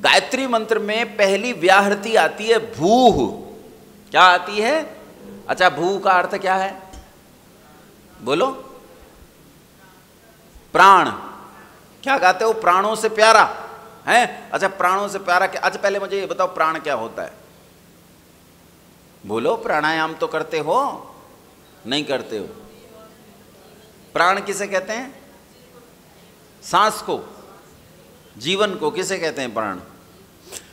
गायत्री मंत्र में पहली व्याहृति आती है भूः। क्या आती है? अच्छा, भू का अर्थ क्या है? बोलो। प्राण। क्या कहते हो? प्राणों से प्यारा है। अच्छा, प्राणों से प्यारा क्या? अच्छा, पहले मुझे ये बताओ प्राण क्या होता है? बोलो। प्राणायाम तो करते हो? नहीं करते हो? प्राण किसे कहते हैं? सांस को, जीवन को किसे कहते हैं? प्राण।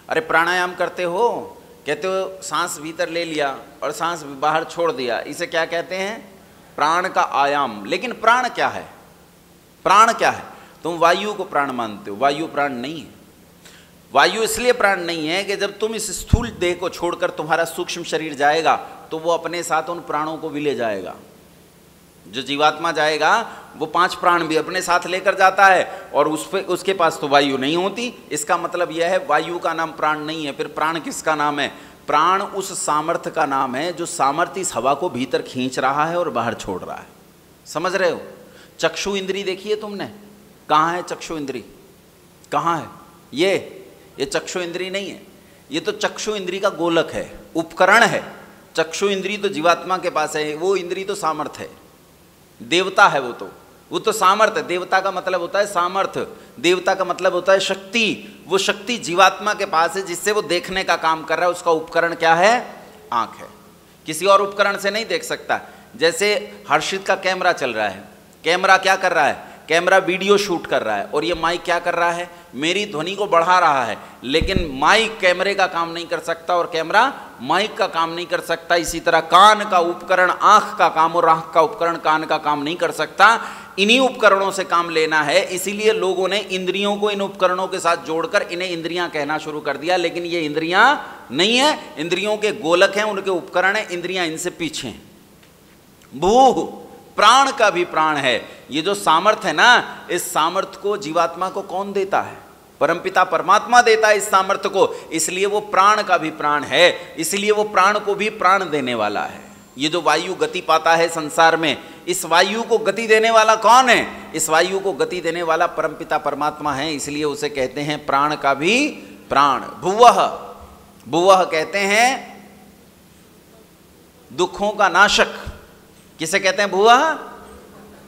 अरे प्राणायाम करते हो, कहते हो सांस भीतर ले लिया और सांस बाहर छोड़ दिया, इसे क्या कहते हैं? प्राण का आयाम। लेकिन प्राण क्या है? प्राण क्या है? तुम वायु को प्राण मानते हो, वायु प्राण नहीं है। वायु इसलिए प्राण नहीं है कि जब तुम इस स्थूल देह को छोड़कर तुम्हारा सूक्ष्म शरीर जाएगा तो वो अपने साथ उन प्राणों को भी ले जाएगा। जो जीवात्मा जाएगा वो 5 प्राण भी अपने साथ लेकर जाता है और उसके पास तो वायु नहीं होती। इसका मतलब यह है वायु का नाम प्राण नहीं है। फिर प्राण किसका नाम है? प्राण उस सामर्थ्य का नाम है जो सामर्थ्य इस हवा को भीतर खींच रहा है और बाहर छोड़ रहा है। समझ रहे हो? चक्षु इंद्री देखिए तुमने, कहाँ है चक्षु इंद्री? कहाँ है? ये चक्षु इंद्री नहीं है, ये तो चक्षु इंद्री का गोलक है, उपकरण है। चक्षु इंद्री तो जीवात्मा के पास है, वो इंद्री तो सामर्थ्य है, देवता है वो तो सामर्थ्य। देवता का मतलब होता है सामर्थ्य, देवता का मतलब होता है शक्ति। वो शक्ति जीवात्मा के पास है जिससे वो देखने का काम कर रहा है। उसका उपकरण क्या है? आंख है। किसी और उपकरण से नहीं देख सकता। जैसे हर्षित का कैमरा चल रहा है, कैमरा क्या कर रहा है? कैमरा वीडियो शूट कर रहा है और ये माइक क्या कर रहा है? मेरी ध्वनि को बढ़ा रहा है। लेकिन माइक कैमरे का काम नहीं कर सकता और कैमरा माइक का काम नहीं कर सकता। इसी तरह कान का उपकरण आंख का काम और आंख का उपकरण कान का काम नहीं कर सकता। इन्हीं उपकरणों से काम लेना है। इसीलिए लोगों ने इंद्रियों को इन उपकरणों के साथ जोड़कर इन्हें इंद्रियां कहना शुरू कर दिया। लेकिन ये इंद्रियां नहीं है, इंद्रियों के गोलक हैं, उनके उपकरण हैं। इंद्रियां इनसे पीछे हैं। भूः, प्राण का भी प्राण है। ये जो सामर्थ्य है ना, इस सामर्थ्य को जीवात्मा को कौन देता है? परमपिता परमात्मा देता है इस सामर्थ्य को। इसलिए वो प्राण का भी प्राण है, इसलिए वो प्राण को भी प्राण देने वाला है। ये जो वायु गति पाता है संसार में, इस वायु को गति देने वाला कौन है? इस वायु को गति देने वाला परमपिता परमात्मा है। इसलिए उसे कहते हैं प्राण का भी प्राण। भुवः, भुवः कहते हैं दुखों का नाशक। किसे कहते हैं भुवः?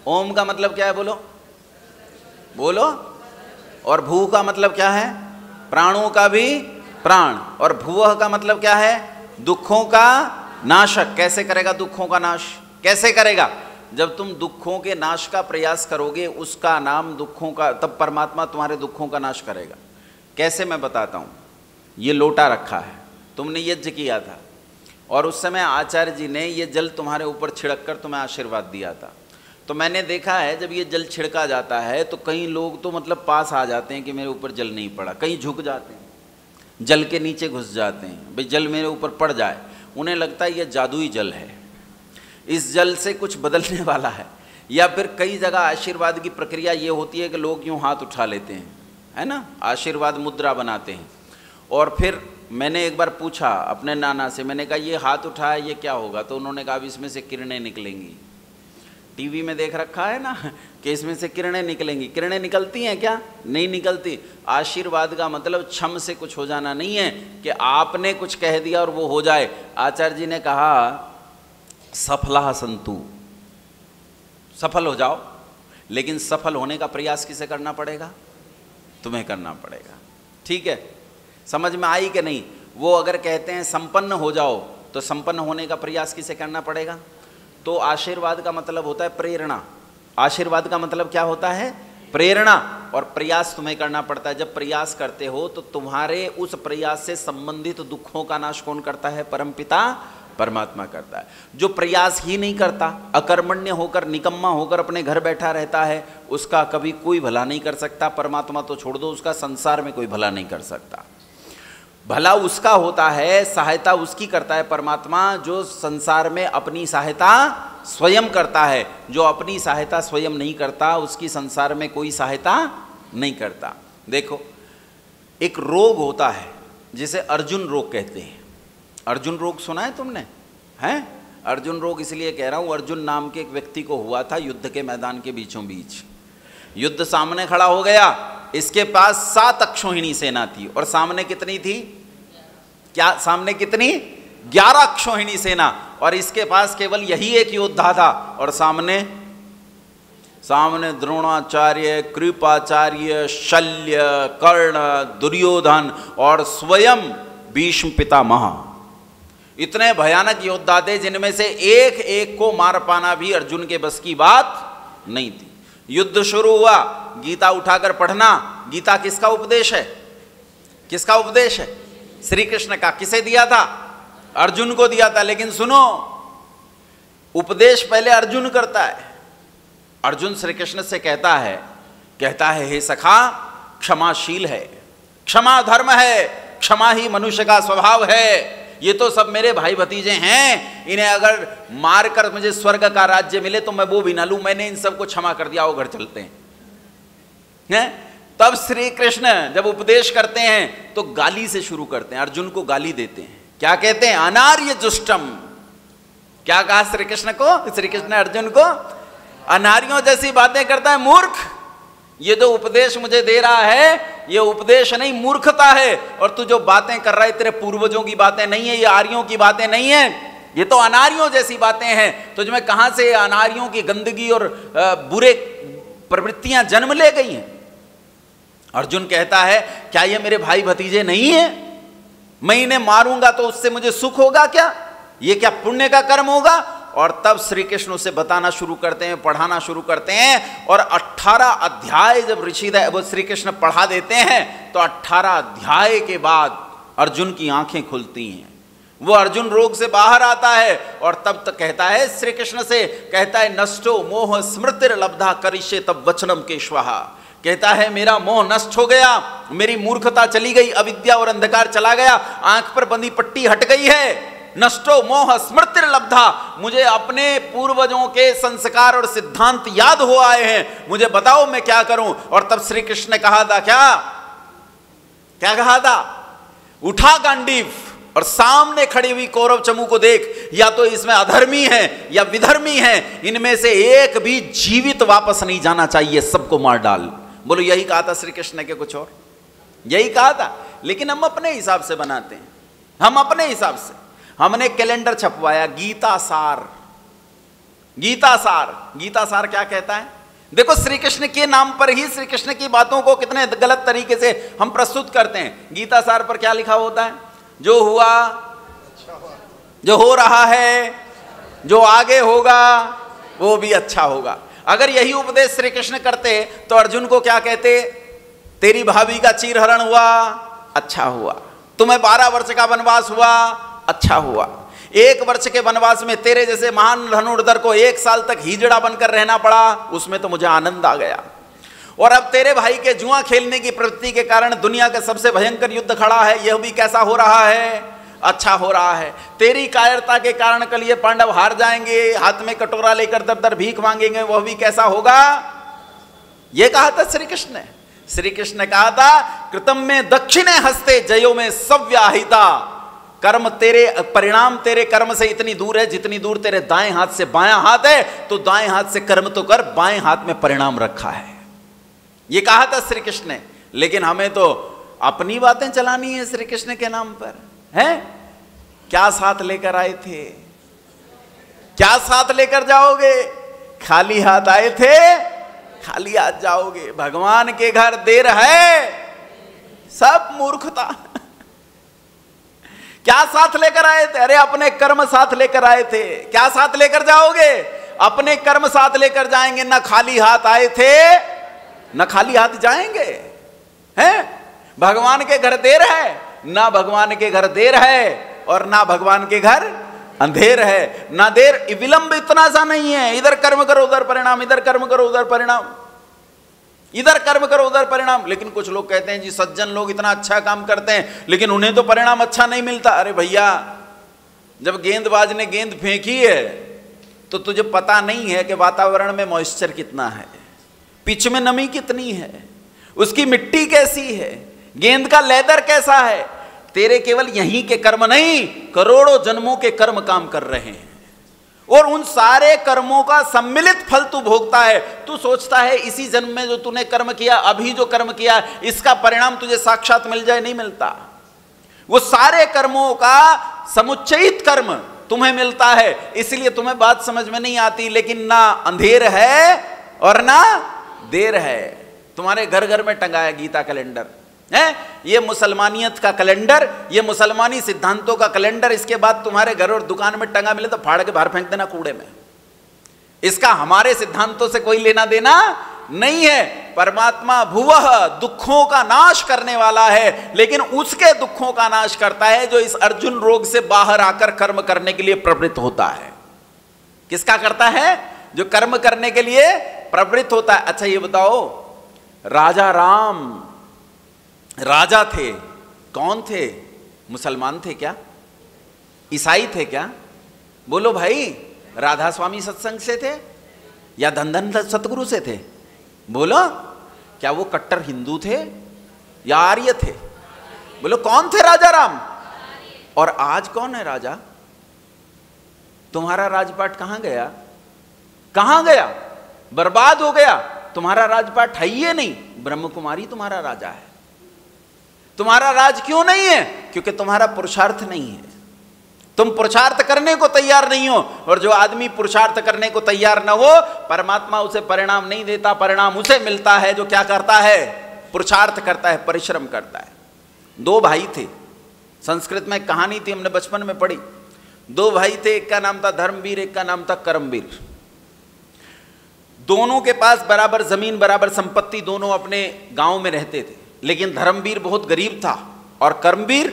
ओम का मतलब क्या है? बोलो बोलो। और भू का मतलब क्या है? प्राणों का भी प्राण। और भुवः का मतलब क्या है? दुखों का नाशक। कैसे करेगा दुखों का नाश? कैसे करेगा? जब तुम दुखों के नाश का प्रयास करोगे, उसका नाम दुखों का, तब परमात्मा तुम्हारे दुखों का नाश करेगा। कैसे? मैं बताता हूं। ये लोटा रखा है, तुमने यज्ञ किया था और उस समय आचार्य जी ने ये जल तुम्हारे ऊपर छिड़क कर तुम्हें आशीर्वाद दिया था। तो मैंने देखा है जब ये जल छिड़का जाता है तो कई लोग तो मतलब पास आ जाते हैं कि मेरे ऊपर जल नहीं पड़ा, कहीं झुक जाते हैं, जल के नीचे घुस जाते हैं, भाई जल मेरे ऊपर पड़ जाए। उन्हें लगता है ये जादुई जल है, इस जल से कुछ बदलने वाला है। या फिर कई जगह आशीर्वाद की प्रक्रिया ये होती है कि लोग यूँ हाथ उठा लेते हैं, है ना, आशीर्वाद मुद्रा बनाते हैं। और फिर मैंने एक बार पूछा अपने नाना से, मैंने कहा ये हाथ उठाया ये क्या होगा? तो उन्होंने कहा इसमें से किरणें निकलेंगी। टीवी में देख रखा है ना कि इसमें से किरणें निकलेंगी। किरणें निकलती हैं क्या? नहीं निकलती। आशीर्वाद का मतलब छम से कुछ हो जाना नहीं है कि आपने कुछ कह दिया और वो हो जाए। आचार्य जी ने कहा सफला संतु, सफल हो जाओ। लेकिन सफल होने का प्रयास किसे करना पड़ेगा? तुम्हें करना पड़ेगा। ठीक है, समझ में आई कि नहीं? वो अगर कहते हैं संपन्न हो जाओ तो संपन्न होने का प्रयास किसे करना पड़ेगा? तो आशीर्वाद का मतलब होता है प्रेरणा। आशीर्वाद का मतलब क्या होता है? प्रेरणा। और प्रयास तुम्हें करना पड़ता है। जब प्रयास करते हो तो तुम्हारे उस प्रयास से संबंधित दुखों का नाश कौन करता है? परमपिता परमात्मा करता है। जो प्रयास ही नहीं करता, अकर्मण्य होकर निकम्मा होकर अपने घर बैठा रहता है, उसका कभी कोई भला नहीं कर सकता। परमात्मा तो छोड़ दो, उसका संसार में कोई भला नहीं कर सकता। भला उसका होता है, सहायता उसकी करता है परमात्मा जो संसार में अपनी सहायता स्वयं करता है। जो अपनी सहायता स्वयं नहीं करता उसकी संसार में कोई सहायता नहीं करता। देखो, एक रोग होता है जिसे अर्जुन रोग कहते हैं। अर्जुन रोग सुना है तुमने? हैं? अर्जुन रोग इसलिए कह रहा हूं, अर्जुन नाम के एक व्यक्ति को हुआ था युद्ध के मैदान के बीचों बीच। युद्ध सामने खड़ा हो गया इसके पास 7 अक्षौहिणी सेना थी और सामने कितनी थी? क्या सामने कितनी? 11 अक्षौहिणी सेना, और इसके पास केवल यही एक योद्धा था। और सामने द्रोणाचार्य, कृपाचार्य, शल्य, कर्ण, दुर्योधन और स्वयं भीष्म पितामह। इतने भयानक योद्धा थे जिनमें से एक एक को मार पाना भी अर्जुन के बस की बात नहीं थी। युद्ध शुरू हुआ, गीता उठाकर पढ़ना। गीता किसका उपदेश है? किसका उपदेश है? श्री कृष्ण का। किसे दिया था? अर्जुन को दिया था। लेकिन सुनो, उपदेश पहले अर्जुन करता है। अर्जुन श्री कृष्ण से कहता है हे सखा, क्षमाशील है, क्षमा धर्म है, क्षमा ही मनुष्य का स्वभाव है। ये तो सब मेरे भाई भतीजे हैं, इन्हें अगर मारकर मुझे स्वर्ग का राज्य मिले तो मैं वो भी ना लूं। मैंने इन सबको क्षमा कर दिया, वो घर चलते हैं। तब श्री कृष्ण जब उपदेश करते हैं तो गाली से शुरू करते हैं, अर्जुन को गाली देते हैं। क्या कहते हैं? अनार्य जुष्टम। क्या कहा श्री कृष्ण को? श्री कृष्ण ने अर्जुन को अनार्यों जैसी बातें करता है, मूर्ख। ये जो उपदेश मुझे दे रहा है, ये उपदेश नहीं, मूर्खता है। और तू जो बातें कर रहा है, तेरे पूर्वजों की बातें नहीं है, ये आर्यों की बातें नहीं है, ये तो अनार्यों जैसी बातें हैं। तुझ में कहां से अनार्यों की गंदगी और बुरे प्रवृत्तियां जन्म ले गई हैं? अर्जुन कहता है, क्या ये मेरे भाई भतीजे नहीं है? मैं इन्हें मारूंगा तो उससे मुझे सुख होगा क्या? ये क्या पुण्य का कर्म होगा? और तब श्री कृष्ण उसे बताना शुरू करते हैं, पढ़ाना शुरू करते हैं। और 18 अध्याय जब वो श्री कृष्ण पढ़ा देते हैं तो 18 अध्याय के बाद अर्जुन की आंखें खुलती हैं। वो अर्जुन रोग से बाहर आता है और तब तक कहता है श्री कृष्ण से, कहता है नष्टो मोह स्मृतिर लब्धा करिष्ये तब वचनम केशवहा। कहता है मेरा मोह नष्ट हो गया, मेरी मूर्खता चली गई, अविद्या और अंधकार चला गया, आंख पर बंधी पट्टी हट गई है। नष्टो मोह स्मृतिर लब्धा, मुझे अपने पूर्वजों के संस्कार और सिद्धांत याद हो आए हैं, मुझे बताओ मैं क्या करूं। और तब श्री कृष्ण ने कहा था, क्या कहा था? उठा गांडीव और सामने खड़ी हुई कौरव चमू को देख, या तो इसमें अधर्मी है या विधर्मी है, इनमें से एक भी जीवित वापस नहीं जाना चाहिए, सबको मार डाल। बोलो यही कहा था श्री कृष्ण ने, के कुछ और? यही कहा था। लेकिन हम अपने हिसाब से बनाते हैं, हम अपने हिसाब से। हमने कैलेंडर छपवाया, गीता सार। गीता सार क्या कहता है? देखो श्री कृष्ण के नाम पर ही श्री कृष्ण की बातों को कितने गलत तरीके से हम प्रस्तुत करते हैं। गीता सार पर क्या लिखा होता है? जो हुआ, जो हो रहा है, जो आगे होगा वो भी अच्छा होगा। अगर यही उपदेश श्री कृष्ण करते तो अर्जुन को क्या कहते? तेरी भाभी का चीरहरण हुआ, अच्छा हुआ। तुम्हें 12 वर्ष का वनवास हुआ, अच्छा हुआ। 1 वर्ष के वनवास में तेरे जैसे महान धनुर्धर को 1 साल तक हिजड़ा बनकर रहना पड़ा, उसमें तो मुझे आनंद आ गया। और अब तेरे भाई के जुआ खेलने की प्रवृत्ति के कारण दुनिया का सबसे भयंकर युद्ध खड़ा है, यह भी कैसा हो रहा है? अच्छा हो रहा है। तेरी कायरता के कारण कल ये पांडव हार जाएंगे, हाथ में कटोरा लेकर दर दर भीख मांगेंगे, वह भी कैसा होगा? यह कहा था श्री कृष्ण ने। श्री कृष्ण ने कहा था कृतम में दक्षिणे हस्ते जयो में सव्याहिता। कर्म तेरे, परिणाम तेरे कर्म से इतनी दूर है जितनी दूर तेरे दाएं हाथ से बायां हाथ है। तो दाएं हाथ से कर्म तो कर, बाएं हाथ में परिणाम रखा है। ये कहा था श्री कृष्ण ने। लेकिन हमें तो अपनी बातें चलानी है श्री कृष्ण के नाम पर, हैं? क्या साथ लेकर आए थे? क्या साथ लेकर जाओगे? खाली हाथ आए थे, खाली हाथ जाओगे। भगवान के घर देर है, सब मूर्खता। क्या साथ लेकर आए थे? अरे अपने कर्म साथ लेकर आए थे। क्या साथ लेकर जाओगे? अपने कर्म साथ लेकर जाएंगे। ना खाली हाथ आए थे, ना खाली हाथ जाएंगे, हैं? भगवान के घर देर है, ना भगवान के घर देर है, और ना भगवान के घर अंधेर है। ना देर, विलंब इतना सा नहीं है, इधर कर्म करो उधर परिणाम, इधर कर्म करो उधर परिणाम, इधर कर्म करो उधर परिणाम। लेकिन कुछ लोग कहते हैं जी सज्जन लोग इतना अच्छा काम करते हैं लेकिन उन्हें तो परिणाम अच्छा नहीं मिलता। अरे भैया, जब गेंदबाज ने गेंद फेंकी है तो तुझे पता नहीं है कि वातावरण में मॉइस्चर कितना है, पिच में नमी कितनी है, उसकी मिट्टी कैसी है, गेंद का लेदर कैसा है। तेरे केवल यहीं के कर्म नहीं, करोड़ों जन्मों के कर्म काम कर रहे हैं। और उन सारे कर्मों का सम्मिलित फल तू भोगता है। तू सोचता है इसी जन्म में जो तूने कर्म किया, अभी जो कर्म किया, इसका परिणाम तुझे साक्षात मिल जाए, नहीं मिलता। वो सारे कर्मों का समुच्चयित कर्म तुम्हें मिलता है, इसलिए तुम्हें बात समझ में नहीं आती। लेकिन ना अंधेर है और ना देर है। तुम्हारे घर घर में टंगा है गीता कैलेंडर है, ये मुसलमानियत का कैलेंडर, ये मुसलमानी सिद्धांतों का कैलेंडर। इसके बाद तुम्हारे घर और दुकान में टंगा मिले तो फाड़ के बाहर फेंक देना कूड़े में। इसका हमारे सिद्धांतों से कोई लेना देना नहीं है। परमात्मा भुवः दुखों का नाश करने वाला है, लेकिन उसके दुखों का नाश करता है जो इस अर्जुन रोग से बाहर आकर कर्म करने के लिए प्रवृत्त होता है। किसका करता है? जो कर्म करने के लिए प्रवृत्त होता है। अच्छा ये बताओ, राजा राम राजा थे, कौन थे? मुसलमान थे क्या? ईसाई थे क्या? बोलो भाई, राधा स्वामी सत्संग से थे या धन सतगुरु से थे? बोलो, क्या वो कट्टर हिंदू थे या आर्य थे? बोलो, कौन थे राजा राम? और आज कौन है राजा? तुम्हारा राजपाट कहां गया? कहां गया? बर्बाद हो गया। तुम्हारा राजपाट है ही नहीं। ब्रह्म कुमारी तुम्हारा राजा है। तुम्हारा राज क्यों नहीं है? क्योंकि तुम्हारा पुरुषार्थ नहीं है। तुम पुरुषार्थ करने को तैयार नहीं हो, और जो आदमी पुरुषार्थ करने को तैयार न हो, परमात्मा उसे परिणाम नहीं देता। परिणाम उसे मिलता है जो क्या करता है? पुरुषार्थ करता है, परिश्रम करता है। दो भाई थे, संस्कृत में एक कहानी थी, हमने बचपन में पढ़ी। दो भाई थे, एक का नाम था धर्मवीर, एक का नाम था कर्मवीर। दोनों के पास बराबर जमीन, बराबर संपत्ति, दोनों अपने गांव में रहते थे। लेकिन धर्मवीर बहुत गरीब था और कर्मवीर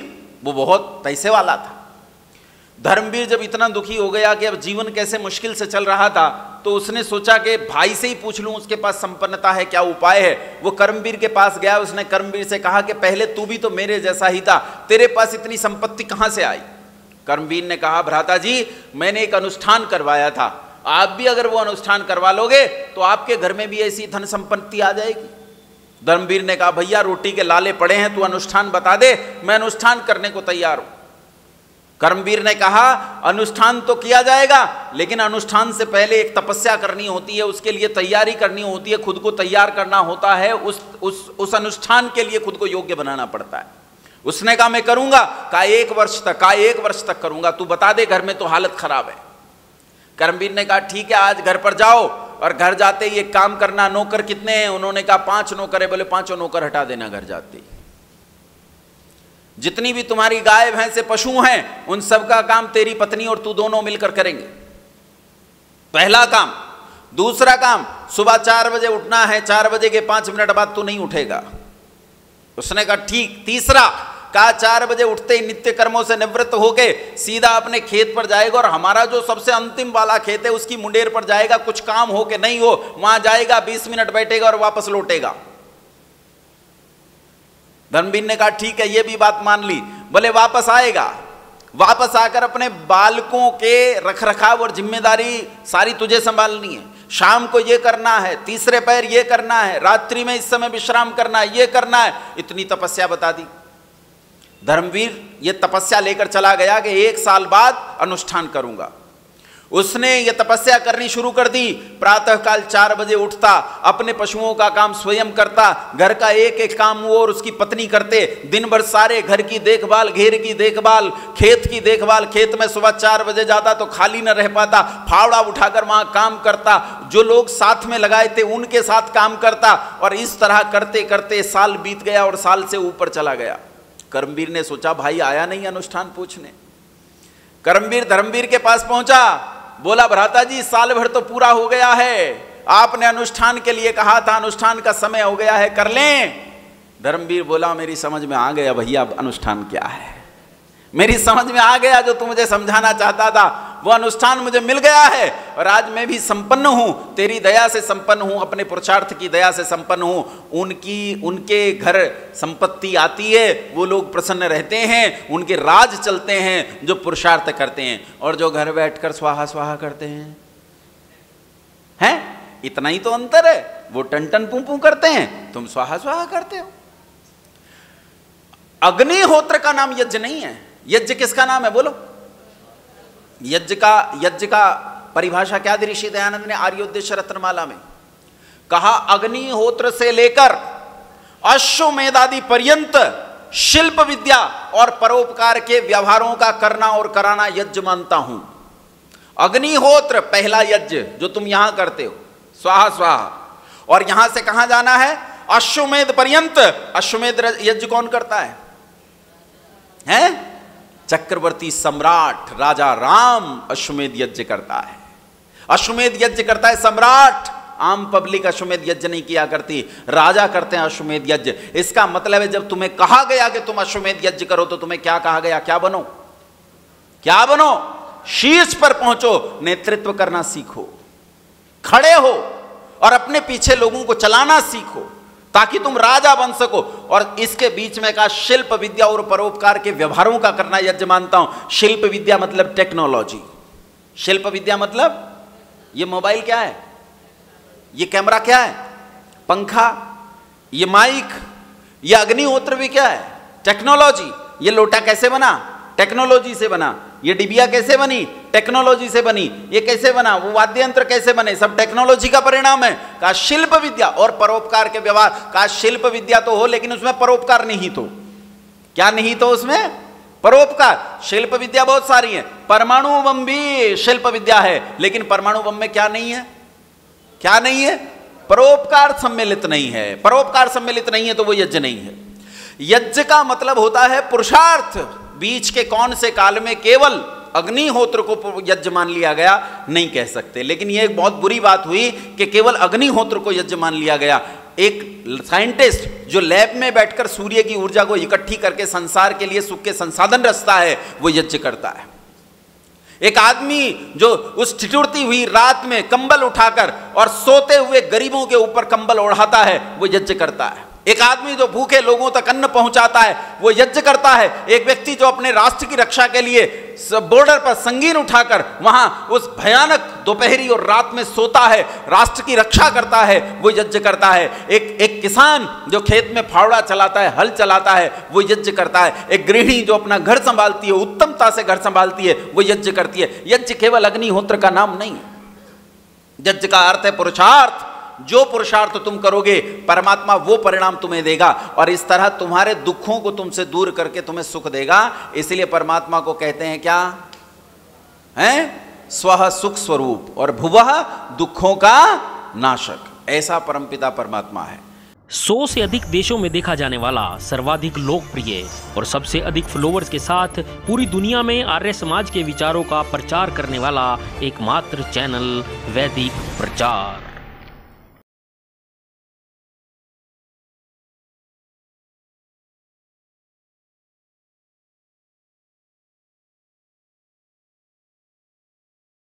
वो बहुत पैसे वाला था। धर्मवीर जब इतना दुखी हो गया कि अब जीवन कैसे मुश्किल से चल रहा था, तो उसने सोचा कि भाई से ही पूछ लूं, उसके पास संपन्नता है, क्या उपाय है। वो कर्मवीर के पास गया। उसने कर्मवीर से कहा कि पहले तू भी तो मेरे जैसा ही था, तेरे पास इतनी संपत्ति कहां से आई? कर्मवीर ने कहा, भ्राता जी, मैंने एक अनुष्ठान करवाया था, आप भी अगर वो अनुष्ठान करवा लोगे तो आपके घर में भी ऐसी धन संपत्ति आ जाएगी। धर्मवीर ने कहा, भैया रोटी के लाले पड़े हैं, तू अनुष्ठान बता दे, मैं अनुष्ठान करने को तैयार हूं। कर्मवीर ने कहा, अनुष्ठान तो किया जाएगा, लेकिन अनुष्ठान से पहले एक तपस्या करनी होती है, उसके लिए तैयारी करनी होती है, खुद को तैयार करना होता है, उस अनुष्ठान के लिए खुद को योग्य बनाना पड़ता है। उसने कहा, मैं करूंगा। कहा, 1 वर्ष तक? कहा, 1 वर्ष तक करूंगा, तू बता दे, घर में तो हालत खराब है। कर्मवीर ने कहा, ठीक है, आज घर पर जाओ, और घर जाते ही एक काम करना। नौकर कितने हैं? उन्होंने कहा 5 नौकर है। बोले, 5 नौकर हटा देना घर जाते ही। जितनी भी तुम्हारी गाय भैंसे पशु हैं, उन सब का काम तेरी पत्नी और तू दोनों मिलकर करेंगे। पहला काम। दूसरा काम, सुबह 4 बजे उठना है, 4 बजे के 5 मिनट बाद तू नहीं उठेगा। उसने कहा ठीक। तीसरा, कहा 4 बजे उठते ही नित्य कर्मों से निवृत्त होके सीधा अपने खेत पर जाएगा, और हमारा जो सबसे अंतिम वाला खेत है उसकी मुंडेर पर जाएगा, कुछ काम हो के नहीं हो, वहां जाएगा, 20 मिनट बैठेगा और वापस लौटेगा। धर्मवीर ने कहा ठीक है, ये भी बात मान ली। बोले, वापस आएगा, वापस आकर अपने बालकों के रखरखाव और जिम्मेदारी सारी तुझे संभालनी है। शाम को ये करना है, तीसरे पैर ये करना है, रात्रि में इस समय विश्राम करना है, ये करना है। इतनी तपस्या बता दी। धर्मवीर ये तपस्या लेकर चला गया कि 1 साल बाद अनुष्ठान करूंगा। उसने ये तपस्या करनी शुरू कर दी। प्रातःकाल 4 बजे उठता, अपने पशुओं का काम स्वयं करता, घर का एक एक काम वो और उसकी पत्नी करते। दिन भर सारे घर की देखभाल, घेर की देखभाल, खेत की देखभाल। खेत में सुबह 4 बजे जाता तो खाली न रह पाता, फावड़ा उठाकर वहां काम करता। जो लोग साथ में लगाए थे उनके साथ काम करता, और इस तरह करते करते साल बीत गया और साल से ऊपर चला गया। कर्मवीर ने सोचा, भाई आया नहीं अनुष्ठान पूछने। कर्मवीर धर्मवीर के पास पहुंचा, बोला, भ्राता जी, साल भर तो पूरा हो गया है, आपने अनुष्ठान के लिए कहा था, अनुष्ठान का समय हो गया है, कर लें? धर्मवीर बोला, मेरी समझ में आ गया भैया, अब अनुष्ठान क्या है। मेरी समझ में आ गया, जो तू मुझे समझाना चाहता था वो अनुष्ठान मुझे मिल गया है, और आज मैं भी संपन्न हूं, तेरी दया से संपन्न हूं, अपने पुरुषार्थ की दया से संपन्न हूं। उनके घर संपत्ति आती है, वो लोग प्रसन्न रहते हैं, उनके राज चलते हैं जो पुरुषार्थ करते हैं, और जो घर बैठकर स्वाहा स्वाहा करते हैं, इतना ही तो अंतर है। वो टन टन पू पू करते हैं, तुम स्वाहा स्वाहा करते हो। अग्निहोत्र का नाम यज्ञ नहीं है। यज्ञ किसका नाम है? बोलो। यज्ञ का परिभाषा क्या दी ऋषि दयानंद ने आर्योद्देश्य रत्नमाला में? कहा अग्निहोत्र से लेकर अश्वमेध आदि पर्यंत शिल्प विद्या और परोपकार के व्यवहारों का करना और कराना यज्ञ मानता हूं। अग्निहोत्र पहला यज्ञ जो तुम यहां करते हो, स्वाहा स्वाहा, और यहां से कहां जाना है? अश्वमेध पर्यंत। अश्वमेध यज्ञ कौन करता है? हैं? चक्रवर्ती सम्राट राजा राम अश्वमेध यज्ञ करता है। अश्वमेध यज्ञ करता है सम्राट, आम पब्लिक अश्वमेध यज्ञ नहीं किया करती, राजा करते हैं अश्वमेध यज्ञ। इसका मतलब है जब तुम्हें कहा गया कि तुम अश्वमेध यज्ञ करो तो तुम्हें क्या कहा गया? क्या बनो? क्या बनो? शीर्ष पर पहुंचो, नेतृत्व करना सीखो, खड़े हो और अपने पीछे लोगों को चलाना सीखो ताकि तुम राजा बन सको। और इसके बीच में कहा शिल्प विद्या और परोपकार के व्यवहारों का करना यज्ञ मानता हूं। शिल्प विद्या मतलब टेक्नोलॉजी। शिल्प विद्या मतलब ये मोबाइल क्या है, ये कैमरा क्या है, पंखा, ये माइक, ये अग्निहोत्र भी क्या है? टेक्नोलॉजी। ये लोटा कैसे बना? टेक्नोलॉजी से बना। ये डिबिया कैसे बनी? टेक्नोलॉजी से बनी। ये कैसे बना? वो वाद्य यंत्र कैसे बने? सब टेक्नोलॉजी का परिणाम है। कहा शिल्प विद्या और परोपकार के व्यवहार। कहा शिल्प विद्या तो हो लेकिन उसमें परोपकार नहीं तो। क्या नहीं तो उसमें? परोपकार। शिल्प विद्या बहुत सारी है, परमाणु बम भी शिल्प विद्या है, लेकिन परमाणु बम में क्या नहीं है? क्या नहीं है? परोपकार सम्मिलित नहीं है। परोपकार सम्मिलित नहीं है तो वो यज्ञ नहीं है। यज्ञ का मतलब होता है पुरुषार्थ। बीच के कौन से काल में केवल अग्निहोत्र को यज्ञ मान लिया गया नहीं कह सकते। लेकिन यह एक बहुत बुरी बात हुई कि केवल अग्निहोत्र को यज्ञ मान लिया गया। एक साइंटिस्ट जो लैब में बैठकर सूर्य की ऊर्जा को इकट्ठी करके संसार के लिए सुख के संसाधन रचता है वो यज्ञ करता है। एक आदमी जो उस ठिठुरती हुई रात में कंबल उठाकर और सोते हुए गरीबों के ऊपर कंबल ओढ़ाता है वो यज्ञ करता है। एक आदमी जो भूखे लोगों तक अन्न पहुंचाता है वो यज्ञ करता है। एक व्यक्ति जो अपने राष्ट्र की रक्षा के लिए बॉर्डर पर संगीन उठाकर वहां उस भयानक दोपहरी और रात में सोता है, राष्ट्र की रक्षा करता है, वो यज्ञ करता है। एक किसान जो खेत में फावड़ा चलाता है, हल चलाता है, वो यज्ञ करता है। एक गृहिणी जो अपना घर संभालती है, उत्तमता से घर संभालती है, वो यज्ञ करती है। यज्ञ केवल अग्निहोत्र का नाम नहीं है। यज्ञ का अर्थ है पुरुषार्थ। जो पुरुषार्थ तुम करोगे परमात्मा वो परिणाम तुम्हें देगा और इस तरह तुम्हारे दुखों को तुमसे दूर करके तुम्हें सुख देगा। इसलिए परमात्मा को कहते हैं क्या है? स्वः सुख स्वरूप और भुवः दुखों का नाशक। ऐसा परमपिता परमात्मा है। 100 से अधिक देशों में देखा जाने वाला, सर्वाधिक लोकप्रिय और सबसे अधिक फॉलोअर्स के साथ पूरी दुनिया में आर्य समाज के विचारों का प्रचार करने वाला एकमात्र चैनल वैदिक प्रचार।